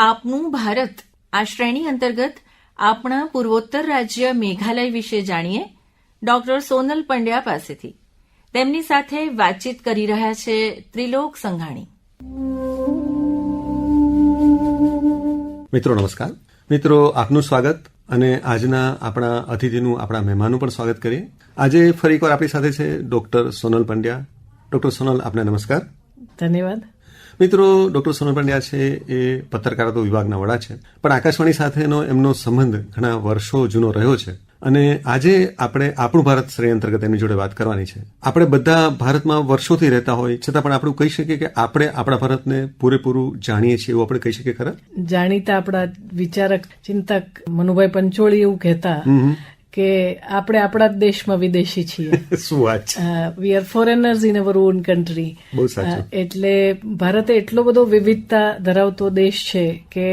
આપનું ભારત આ શ્રેણી અંતર્ગત આપણા પૂર્વોત્તર રાજ્ય મેઘાલય વિશે જાણીએ ડોક્ટર સોનલ પંડ્યા પાસેથી. તેમની સાથે વાતચીત કરી રહ્યા છે ત્રિલોક સંઘાણી. મિત્રો નમસ્કાર. મિત્રો આપનું સ્વાગત અને આજના આપણા અતિથિનું, આપણા મહેમાનનું પણ સ્વાગત કરીએ. આજે ફરી એકવાર આપણી સાથે છે ડોક્ટર સોનલ પંડ્યા. ડોક્ટર સોનલ, આપને નમસ્કાર. ધન્યવાદ. મિત્રો, ડોક્ટર સોનલ પંડ્યા છે એ પત્રકારત્વ વિભાગના વડા છે, પણ આકાશવાણી સાથેનો એમનો સંબંધ ઘણા વર્ષો જૂનો રહ્યો છે અને આજે આપણે આપણું ભારત શ્રેણી અંતર્ગત એમની જોડે વાત કરવાની છે. આપણે બધા ભારતમાં વર્ષોથી રહેતા હોય છતાં પણ આપણે કહી શકીએ કે આપણે આપણા ભારતને પૂરેપૂરું જાણીએ છીએ એવું આપણે કહી શકીએ ખરા? જાણીતા આપણા વિચારક ચિંતક મનુભાઈ પંચોળી એવું કહેતા કે આપણે આપણા જ દેશમાં વિદેશી છીએ. શું વાત છે! We are foreigners in our on country. બહુ સાચું. એટલે ભારતે એટલો બધો વિવિધતા ધરાવતો દેશ છે કે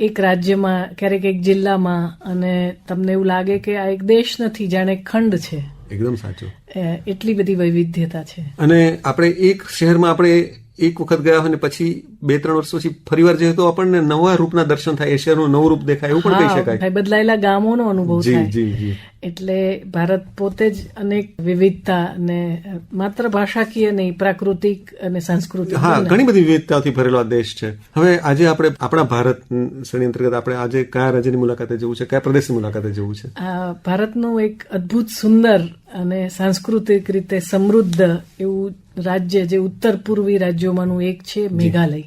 એક રાજ્યમાં, ક્યારેક એક જિલ્લામાં, અને તમને એવું લાગે કે આ એક દેશ નથી, જાણે ખંડ છે. એકદમ સાચું. એટલી બધી વૈવિધ્યતા છે. અને આપણે એક શહેરમાં આપણે એક વખત ગયા હોય ને પછી 2-3 વર્ષ પછી ફરીવાર જઈએ તો આપણને નવા રૂપના દર્શન થાય, એ શહેરનું નવું રૂપ દેખાય એવું પણ કહી શકાય. બદલાયેલા ગામોનો અનુભવ થાય. જી જી. એટલે ભારત પોતે જ અનેક વિવિધતા અને માત્ર ભાષાકીય નહીં, પ્રાકૃતિક અને સાંસ્કૃતિક, ઘણી બધી વિવિધતાઓથી ભરેલો આ દેશ છે. હવે આજે આપણે આપણા ભારત શ્રેણી અંતર્ગત આપણે આજે કયા રાજ્યની મુલાકાતે જવું છે, કયા પ્રદેશની મુલાકાતે જવું છે? ભારતનું એક અદભુત, સુંદર અને સાંસ્કૃતિક રીતે સમૃદ્ધ એવું રાજ્ય જે ઉત્તર પૂર્વી રાજ્યોમાંનું એક છે મેઘાલય.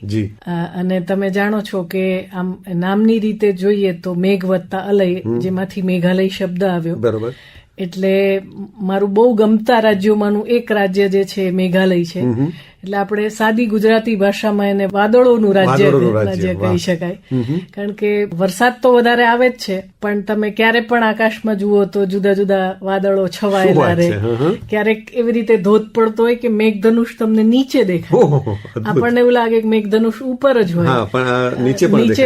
અને તમે જાણો છો કે આમ નામની રીતે જોઈએ તો મેઘ વત્તા અલય, જેમાંથી મેઘાલય શબ્દ આવ્યો. બરોબર. એટલે મારું બહુ ગમતા રાજ્યોમાંનું એક રાજ્ય જે છે મેઘાલય છે. એટલે આપણે સાદી ગુજરાતી ભાષામાં એને વાદળોનું રાજ્ય કહી શકાય. કારણ કે વરસાદ તો વધારે આવે જ છે, પણ તમે ક્યારે પણ આકાશમાં જુઓ તો જુદા જુદા વાદળો છવાયેલા રહે. ક્યારેક એવી રીતે ધોધ પડતો હોય કે મેઘધનુષ તમને નીચે દેખાય. આપણને એવું લાગે કે મેઘધનુષ ઉપર જ હોય, નીચે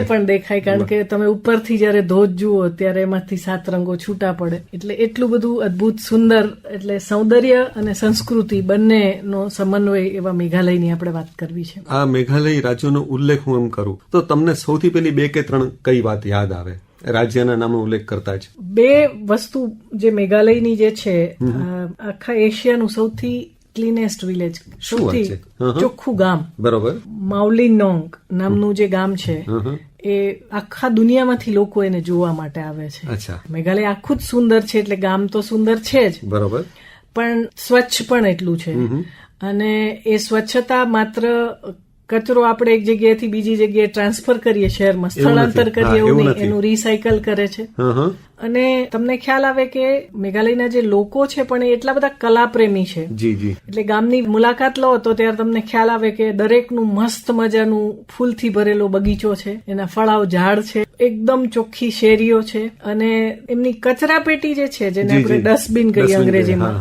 પણ દેખાય. કારણ કે તમે ઉપરથી જયારે ધોધ જુઓ ત્યારે એમાંથી 7 રંગો છૂટા પડે. એટલે એટલું બધું અદભુત, સુંદર, એટલે સૌંદર્ય અને સંસ્કૃતિ બંનેનો સમન્વય એવા મેઘાલયની આપણે વાત કરવી છે. આ મેઘાલય રાજ્યનો ઉલ્લેખ હું એમ કરું તો તમને સૌથી પહેલી 2 કે 3 કઈ વાત યાદ આવે રાજ્યના નામનો ઉલ્લેખ કરતા જ? 2 વસ્તુ જે મેઘાલયની જે છે, આખા એશિયાનું સૌથી ક્લીનેસ્ટ વિલેજ, સૌથી ચોખ્ખું ગામ. બરોબર. માઉલિનોંગ નામનું જે ગામ છે એ આખા દુનિયામાંથી લોકો એને જોવા માટે આવે છે. મેઘાલય આખું જ સુંદર છે, એટલે ગામ તો સુંદર છે જ. બરોબર. પણ સ્વચ્છ પણ એટલું છે. અને એ સ્વચ્છતા માત્ર કચરો આપણે એક જગ્યાએથી બીજી જગ્યાએ ટ્રાન્સફર કરીએ, શહેરમાં સ્થળાંતર કરીએ એવું નહીં, એનું રિસાયકલ કરે છે. અને તમને ખ્યાલ આવે કે મેઘાલયના જે લોકો છે પણ એ એટલા બધા કલાપ્રેમી છે. એટલે ગામની મુલાકાત લો તો ત્યારે તમને ખ્યાલ આવે કે દરેકનું મસ્ત મજાનું ફૂલથી ભરેલો બગીચો છે, એના ફળાવ ઝાડ છે, એકદમ ચોખ્ખી શેરીઓ છે, અને એમની કચરા પેટી જે છે, જેને આપણે ડસ્ટબિન કહીએ અંગ્રેજીમાં,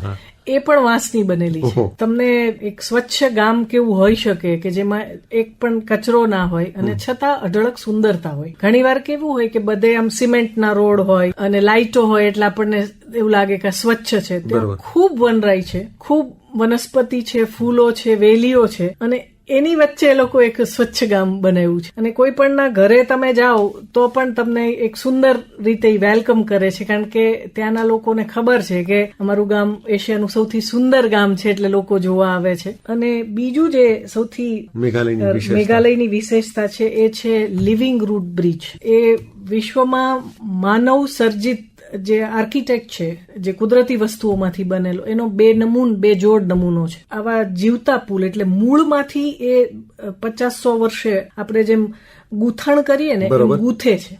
એ પણ વાંસની બનેલી છે. તમને એક સ્વચ્છ ગામ કેવું હોઈ શકે કે જેમાં એક પણ કચરો ના હોય અને છતાં અઢળક સુંદરતા હોય. ઘણીવાર કેવું હોય કે બધે આમ સિમેન્ટના રોડ હોય અને લાઇટો હોય એટલે આપણને એવું લાગે કે સ્વચ્છ છે. ખૂબ વનરાઈ છે, ખૂબ વનસ્પતિ છે, ફૂલો છે, વેલીઓ છે, અને એની વચ્ચે એ લોકો એક સ્વચ્છ ગામ બનાવ્યું છે. અને કોઈ પણના ઘરે તમે જાઓ તો પણ તમને એક સુંદર રીતે વેલકમ કરે છે, કારણ કે ત્યાંના લોકોને ખબર છે કે અમારું ગામ એશિયાનું સૌથી સુંદર ગામ છે, એટલે લોકો જોવા આવે છે. અને બીજું જે સૌથી મેઘાલયની વિશેષતા છે એ છે લિવિંગ રૂટ બ્રિજ. એ વિશ્વમાં માનવ સર્જિત જે આર્કિટેક્ટ છે, જે કુદરતી વસ્તુઓમાંથી બનેલો, એનો 2 જોડ નમૂનો છે. આવા જીવતા પુલ, એટલે મૂળમાંથી એ 50-100 વર્ષે આપણે જેમ ગૂંથણ કરીએ ને એમ ગૂંથે છે.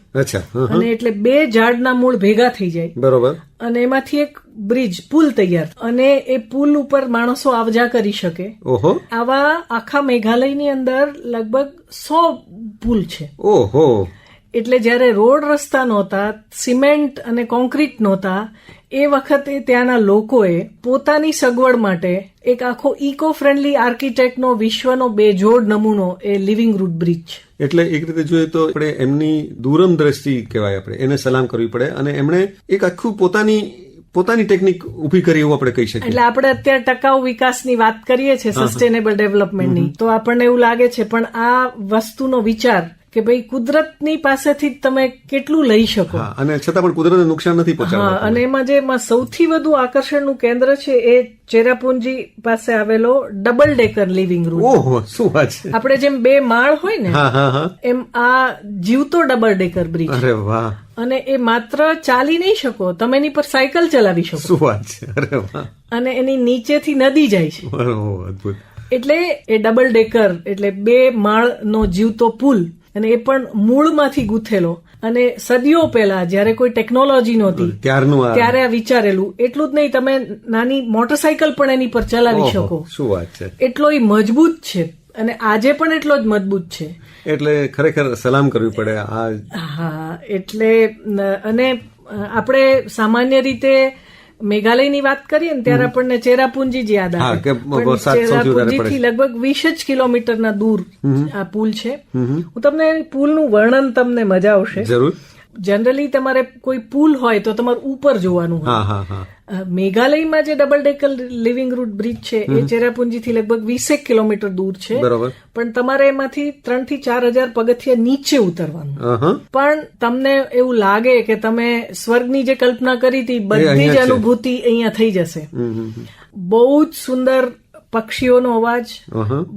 અને એટલે 2 ઝાડના મૂળ ભેગા થઈ જાય. બરોબર. અને એમાંથી એક બ્રિજ, પુલ તૈયાર, અને એ પુલ ઉપર માણસો આવજા કરી શકે. આવા આખા મેઘાલયની અંદર લગભગ 100 પુલ છે. એટલે જયારે રોડ રસ્તા નહોતા, સિમેન્ટ અને કોન્ક્રીટ નહોતા, એ વખતે ત્યાંના લોકોએ પોતાની સગવડ માટે એક આખો ઇકો ફ્રેન્ડલી આર્કિટેક્ટનો વિશ્વનો 2 જોડ નમૂનો એ લિવિંગ રૂટ બ્રિજ છે. એટલે એક રીતે જોઈએ તો આપણે એમની દૂરંદ્રષ્ટિ કહેવાય, આપણે એને સલામ કરવી પડે. અને એમણે એક આખું પોતાની ટેકનિક ઉભી કરી એવું આપણે કહી શકીએ. એટલે આપણે અત્યારે ટકાઉ વિકાસની વાત કરીએ છીએ, સસ્ટેનેબલ ડેવલપમેન્ટની, તો આપણને એવું લાગે છે, પણ આ વસ્તુનો વિચાર કે ભાઈ કુદરતની પાસેથી જ તમે કેટલું લઈ શકો. હા, અને છતાં પણ કુદરતને નુકસાન નથી હા, પહોંચાડતા. અને એમાં સૌથી વધુ આકર્ષણનું કેન્દ્ર છે એ ચેરાપુંજી પાસે આવેલો ડબલ ડેકર લિવિંગ રૂમ. ઓહો, શું વાત છે. આપણે જેમ 2 માળ હોય ને હા હા હા. એમ આ જીવતો ડબલ ડેકર બ્રિજ. અરે વાહ, અને એ માત્ર ચાલી નહીં શકો, તમે એની પર સાયકલ ચલાવી શકો. શું વાત છે. અરે વાહ, અને એની નીચેથી નદી જાય છે. ઓહો, અદભુત. એટલે એ ડબલ ડેકર એટલે 2 માળનો જીવતો પુલ, અને એ પણ મૂળમાંથી ગૂંથેલો, અને સદીઓ પહેલા જયારે કોઈ ટેકનોલોજી નહોતી ત્યારનું આ. ત્યારે આ વિચારેલું. એટલું જ નહીં, તમે નાની મોટરસાયકલ પણ એની પર ચલાવી ઓહો, શકો. શું વાત છે. એટલો એ મજબૂત છે, અને આજે પણ એટલો જ મજબૂત છે. એટલે ખરેખર સલામ કરવી પડે આ. હા, એટલે અને આપણે સામાન્ય રીતે મેઘાલયની વાત કરીએ ને ત્યારે આપણને ચેરાપુંજી જ યાદ આવે. પણ ચેરાપુંજીથી લગભગ 20 જ કિલોમીટરના દૂર આ પુલ છે. હું તમને પુલનું વર્ણન, તમને મજા આવશે. જરૂર. જનરલી તમારે કોઈ પુલ હોય તો તમારે ઉપર જોવાનું હોય. હા હા હા. મેઘાલયમાં જે double decker living root bridge છે એ ચેરાપુંજીથી લગભગ 20 કિલોમીટર દૂર છે. બરોબર. પણ તમારે એમાંથી 3 થી 4 હજાર પગથિયા નીચે ઉતરવાનું. પણ તમને એવું લાગે કે તમે સ્વર્ગની જે કલ્પના કરી હતી બધી જ અનુભૂતિ અહીંયા થઈ જશે. બહુ જ સુંદર પક્ષીઓનો અવાજ,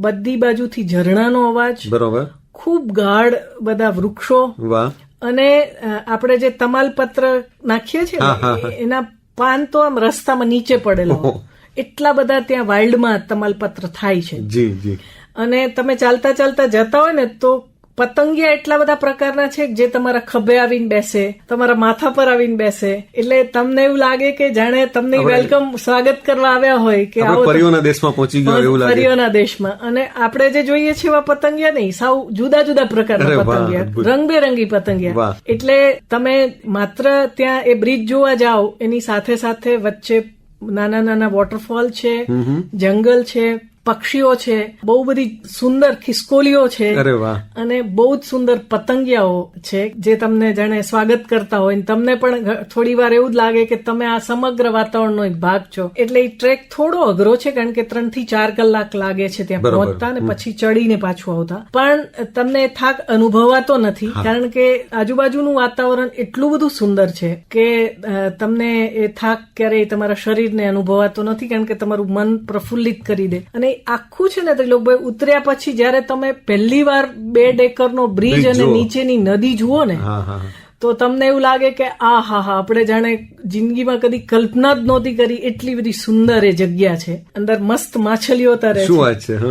બધી બાજુથી ઝરણાનો અવાજ, બરોબર, ખૂબ ગાઢ બધા વૃક્ષો. વાહ. અને આપણે જે તમાલપત્ર નાખીએ છીએ ને એના પાન તો આમ રસ્તામાં નીચે પડેલા, એટલા બધા ત્યાં વાઇલ્ડમાં તમાલપત્ર થાય છે. જી જી. અને તમે ચાલતા ચાલતા જતા હોય ને તો પતંગિયા એટલા બધા પ્રકારના છે જે તમારા ખભે આવીને બેસે, તમારા માથા પર આવીને બેસે. એટલે તમને એવું લાગે કે જાણે તમને વેલકમ, સ્વાગત કરવા આવ્યા હોય કે આવો પરીઓના દેશમાં પહોંચી ગયો એવું લાગે. પરીઓના દેશમાં. અને આપણે જે જોઈએ છીએ એવા પતંગિયા નહીં, સાવ જુદા જુદા પ્રકારના પતંગિયા, રંગબેરંગી પતંગિયા. એટલે તમે માત્ર ત્યાં એ બ્રિજ જોવા જાઓ, એની સાથે સાથે વચ્ચે નાના નાના વોટરફોલ છે, જંગલ છે, પક્ષીઓ છે, બહુ બધી સુંદર ખિસકોલીઓ છે, અને બહુ જ સુંદર પતંગિયાઓ છે જે તમને જાણે સ્વાગત કરતા હોય. તમને પણ થોડી વાર એવું જ લાગે કે તમે આ સમગ્ર વાતાવરણનો એક ભાગ છો. એટલે એ ટ્રેક થોડો અઘરો છે, કારણ કે 3 થી 4 કલાક લાગે છે ત્યાં પહોંચતા, ને પછી ચડીને પાછું આવતા. પણ તમને થાક અનુભવાતો નથી, કારણ કે આજુબાજુનું વાતાવરણ એટલું બધું સુંદર છે કે તમને એ થાક ક્યારેય તમારા શરીરને અનુભવાતો નથી, કારણ કે તમારું મન પ્રફુલ્લિત કરી દે. અને આખું છે ને ત્રિલોકભાઈ, ઉતર્યા પછી જયારે તમે પહેલી વાર 2 ડેકરનો બ્રિજ અને નીચેની નદી જુઓ ને, તો તમને એવું લાગે કે આ હા હા, આપણે જાણે જિંદગીમાં કદી કલ્પના જ નહોતી કરી એટલી બધી સુંદર એ જગ્યા છે. અંદર મસ્ત માછલીઓ તરે છે,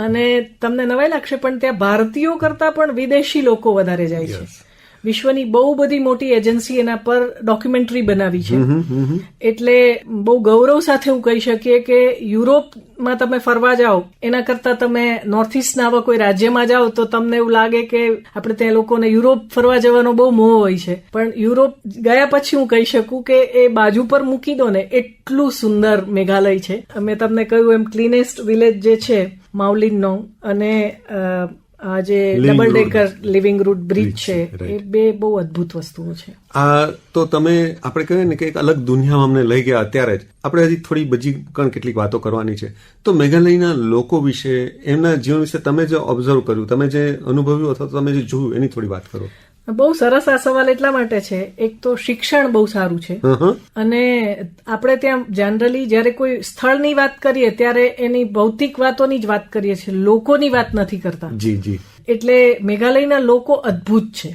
અને તમને નવાઈ લાગશે, પણ ત્યાં ભારતીયો કરતા પણ વિદેશી લોકો વધારે જાય છે. વિશ્વની બહુ બધી મોટી એજન્સી એના પર ડોક્યુમેન્ટરી બનાવી છે. એટલે બહુ ગૌરવ સાથે હું કહી શકીએ કે યુરોપમાં તમે ફરવા જાઓ એના કરતા તમે નોર્થ ઇસ્ટના આવા કોઈ રાજ્યમાં જાઓ તો તમને એવું લાગે કે આપણે ત્યાં લોકોને યુરોપ ફરવા જવાનો બહુ મોહ હોય છે. પણ યુરોપ ગયા પછી હું કહી શકું કે એ બાજુ પર મૂકી દો ને, એટલું સુંદર મેઘાલય છે. મેં તમને કહ્યું એમ ક્લીનેસ્ટ વિલેજ જે છે માઉલિનનો, અને આ જે double decker living root bridge છે, એ 2 બહુ અદભુત વસ્તુઓ છે. આ તો તમે આપણે કહીએ ને કે એક અલગ દુનિયામાં અમને લઈ ગયા. અત્યારે જ આપણે હજી થોડી બીજી પણ કેટલીક વાતો કરવાની છે. તો મેઘાલયના લોકો વિશે, એમના જીવન વિશે તમે જે ઓબ્ઝર્વ કર્યું, તમે જે અનુભવ્યું અથવા તમે જે જોયું, એની થોડી વાત કરો. બહુ સરસ આ સવાલ એટલા માટે છે. એક તો શિક્ષણ બહુ સારું છે, અને આપણે ત્યાં જનરલી જયારે કોઈ સ્થળની વાત કરીએ ત્યારે એની ભૌતિક વાતોની જ વાત કરીએ છીએ, લોકોની વાત નથી કરતા. જી જી. એટલે મેઘાલયના લોકો અદભુત છે.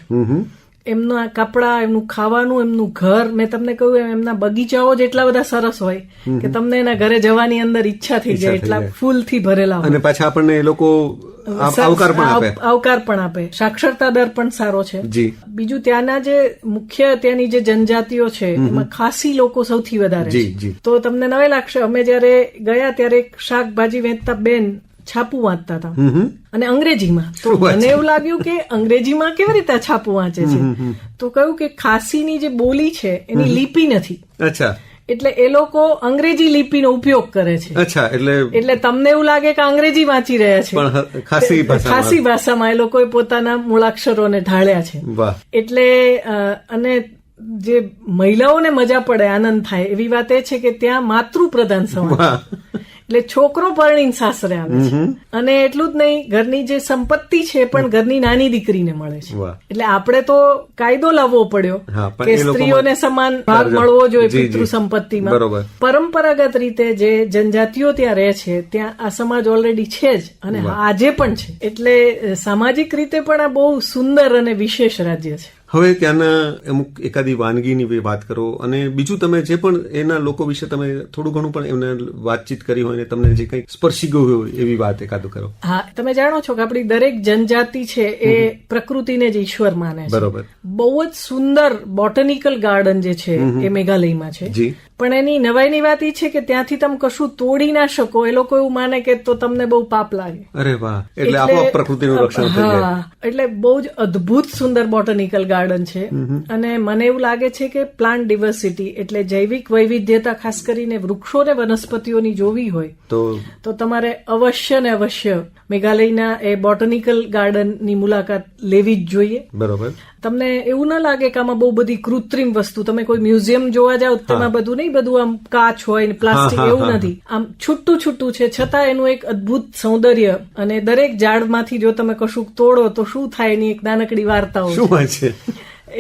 એમના કપડા, એમનું ખાવાનું, એમનું ઘર, મેં તમને કહ્યું એમના બગીચાઓ જ એટલા બધા સરસ હોય કે તમને એના ઘરે જવાની અંદર ઈચ્છા થઈ જાય, એટલા ફૂલથી ભરેલા હોય. અને પાછા આપણને એ લોકો આવકાર પણ આપે. સાક્ષરતા દર પણ સારો છે. બીજું ત્યાંના જે મુખ્ય ત્યાંની જે જનજાતિઓ છે એમાં ખાસી લોકો સૌથી વધારે છે. તો તમને નવાઈ લાગશે, અમે જયારે ગયા ત્યારે એક શાકભાજી વેચતા બેન છાપું વાંચતા હતા, અને અંગ્રેજીમાં. તો મને એવું લાગ્યું કે અંગ્રેજીમાં કેવી રીતે છાપું વાંચે છે? તો કહ્યું કે ખાસીની જે બોલી છે એની લિપિ નથી. અચ્છા. એટલે એ લોકો અંગ્રેજી લિપિનો ઉપયોગ કરે છે. અચ્છા. એટલે તમને એવું લાગે કે અંગ્રેજી વાંચી રહ્યા છે, પણ ખાસી ભાષામાં એ લોકોએ પોતાના મૂળાક્ષરોને ઢાળ્યા છે. એટલે અને જે મહિલાઓને મજા પડે, આનંદ થાય એવી વાત એ છે કે ત્યાં માતૃ પ્રધાન સમાજ, એટલે છોકરો પરણીને સાસરે આવે છે અને એટલું જ નહીં, ઘરની જે સંપત્તિ છે પણ ઘરની નાની દીકરીને મળે છે. વાહ. એટલે આપણે તો કાયદો લાવવો પડ્યો હા, પણ કે એ લોકોમાં સ્ત્રીઓને સમાન ભાગ મળવો જોઈએ પિતૃ સંપત્તિમાં. બરોબર. પરંપરાગત રીતે જે જનજાતિઓ ત્યાં રહે છે ત્યાં આ સમાજ ઓલરેડી છે જ અને આજે પણ છે. એટલે સામાજિક રીતે પણ આ બહુ સુંદર અને વિશેષ રાજ્ય છે. હવે ત્યાંના અમુક એકાદી વાનગીની વાત કરો અને બીજું તમે જે પણ એના લોકો વિશે તમે થોડું ઘણું પણ એમને વાતચીત કરી હોય ને તમને જે કંઈ સ્પર્શી ગયું હોય એવી વાત એકાદું કરો. હા, તમે જાણો છો કે આપણી દરેક જનજાતિ છે એ પ્રકૃતિને જ ઈશ્વર માને છે. બરોબર. બહુ જ સુંદર બોટનિકલ ગાર્ડન જે છે એ મેઘાલયમાં છે. જી. પણ એની નવાઈની વાત એ છે કે ત્યાંથી તમે કશું તોડી ના શકો. એ લોકો એવું માને કે તો તમને બહુ પાપ લાગે. અરે વાહ. એટલે આપોઆપ પ્રકૃતિનું રક્ષણ થઈ જાય. હા, એટલે બહુ જ અદ્ભુત સુંદર બોટનિકલ ગાર્ડન છે. અને મને એવું લાગે છે કે પ્લાન્ટ ડિવર્સિટી એટલે જૈવિક વૈવિધ્યતા ખાસ કરીને વૃક્ષો ને વનસ્પતિઓની જોવી હોય તો તમારે અવશ્ય ને અવશ્ય મેઘાલયના એ બોટનિકલ ગાર્ડનની મુલાકાત લેવી જ જોઈએ. બરોબર. તમને એવું ના લાગે કે આમાં બહુ બધી કૃત્રિમ વસ્તુ, તમે કોઈ મ્યુઝિયમ જોવા જાઓ તેમાં બધું નહીં, બધું આમ કાચ હોય ને પ્લાસ્ટિક, એવું નથી. આમ છૂટું છૂટું છે છતાં એનું એક અદ્ભુત સૌંદર્ય અને દરેક ઝાડમાંથી જો તમે કશુંક તોડો તો શું થાય એની એક નાનકડી વાર્તાઓ શું વાત છે.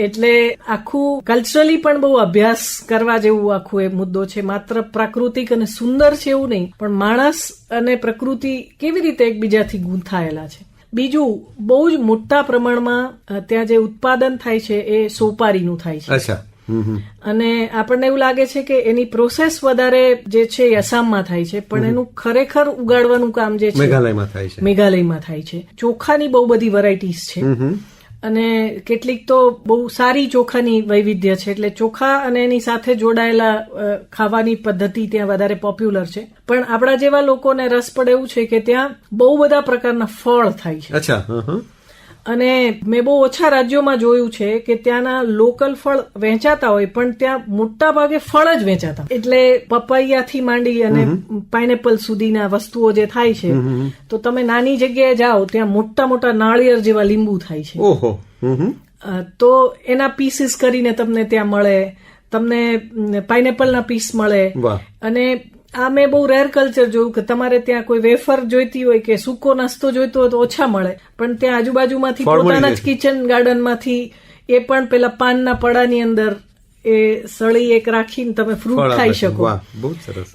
એટલે આખું કલ્ચરલી પણ બહુ અભ્યાસ કરવા જેવું આખું એ મુદ્દો છે. માત્ર પ્રાકૃતિક અને સુંદર છે એવું નહીં, પણ માણસ અને પ્રકૃતિ કેવી રીતે એકબીજાથી ગૂંથાયેલા છે. બીજું, બહુ જ મોટા પ્રમાણમાં ત્યાં જે ઉત્પાદન થાય છે એ સોપારીનું થાય છે. અચ્છા. અને આપણને એવું લાગે છે કે એની પ્રોસેસ વધારે જે છે એ આસામમાં થાય છે, પણ એનું ખરેખર ઉગાડવાનું કામ જે છે મેઘાલયમાં થાય છે. ચોખાની બહુ બધી વેરાયટીઝ છે અને કેટલીક તો બહુ સારી ચોખાની વૈવિધ્ય છે. એટલે ચોખા અને એની સાથે જોડાયેલા ખાવાની પદ્ધતિ ત્યાં વધારે પોપ્યુલર છે. પણ આપણા જેવા લોકોને રસ પડે એવું છે કે ત્યાં બહુ બધા પ્રકારના ફળ થાય છે. અચ્છા. અને મેં બહુ ઓછા રાજ્યોમાં જોયું છે કે ત્યાંના લોકલ ફળ વેચાતા હોય પણ ત્યાં મોટા ભાગે ફળ જ વેચાતા. એટલે પપૈયાથી માંડી અને પાઇનેપલ સુધીના વસ્તુઓ જે થાય છે તો તમે નાની જગ્યાએ જાઓ ત્યાં મોટા મોટા નાળિયેર જેવા લીંબુ થાય છે. ઓહો. તો એના પીસીસ કરીને તમને ત્યાં મળે, તમને પાઇનેપલના પીસ મળે. અને આ મેં બહુ રેર કલ્ચર જોયું કે તમારે ત્યાં કોઈ વેફર જોઈતી હોય કે સૂકો નાસ્તો જોઈતો હોય તો ઓછા મળે, પણ ત્યાં આજુબાજુમાંથી પોતાના જ કિચન ગાર્ડનમાંથી એ પણ પેલા પાનના પડાની અંદર એ સળી એક રાખીને તમે ફ્રૂટ ખાઈ શકો.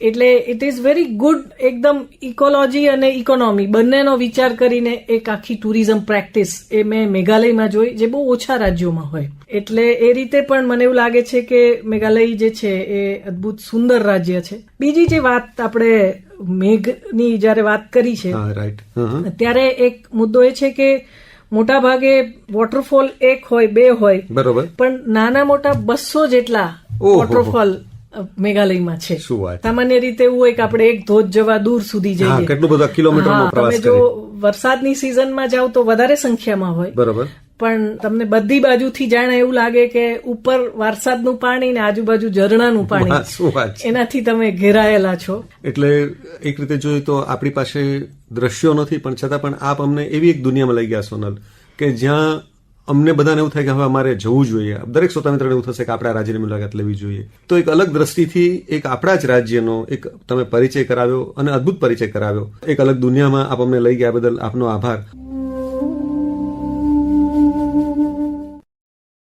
એટલે ઇટ ઇઝ વેરી ગુડ. એકદમ ઇકોલોજી અને ઇકોનોમી બંનેનો વિચાર કરીને એક આખી ટુરિઝમ પ્રેક્ટિસ એ મેં મેઘાલયમાં જોઈ, જે બહુ ઓછા રાજ્યોમાં હોય. એટલે એ રીતે પણ મને એવું લાગે છે કે મેઘાલય જે છે એ અદ્ભુત સુંદર રાજ્ય છે. બીજી જે વાત આપણે મેઘની જયારે વાત કરી છે ત્યારે એક મુદ્દો એ છે કે મોટા ભાગે વોટરફોલ એક હોય, બે હોય, બરોબર, પણ નાના મોટા 200 જેટલા વોટરફોલ મેઘાલયમાં છે. સામાન્ય રીતે એવું હોય કે આપણે એક ધોધ જવા દૂર સુધી જઈએ. કેટલું બધા કિલોમીટરનો પ્રવાસ કરીએ. તમે જો વરસાદની સિઝનમાં જાવ તો વધારે સંખ્યામાં હોય, બરોબર, પણ તમને બધી બાજુથી જાણે એવું લાગે કે ઉપર વરસાદનું પાણી ને આજુબાજુ ઝરણાનું પાણી, એનાથી તમે ઘેરાયેલા છો. એટલે એક રીતે જોઈએ તો આપણી પાસે દ્રશ્યો નથી પણ છતાં પણ આપ અમને એવી એક દુનિયામાં લઈ ગયા સોનલ કે જ્યાં અમને બધાને એવું થાય કે હવે અમારે જવું જોઈએ. દરેક શ્રોતા મિત્રને એવું થશે કે આપણે આ રાજ્યની મુલાકાત લેવી જોઈએ. તો એક અલગ દ્રષ્ટિથી એક આપણા જ રાજ્યનો એક તમે પરિચય કરાવ્યો અને અદભુત પરિચય કરાવ્યો. એક અલગ દુનિયામાં આપ અમને લઈ ગયા બદલ આપનો આભાર.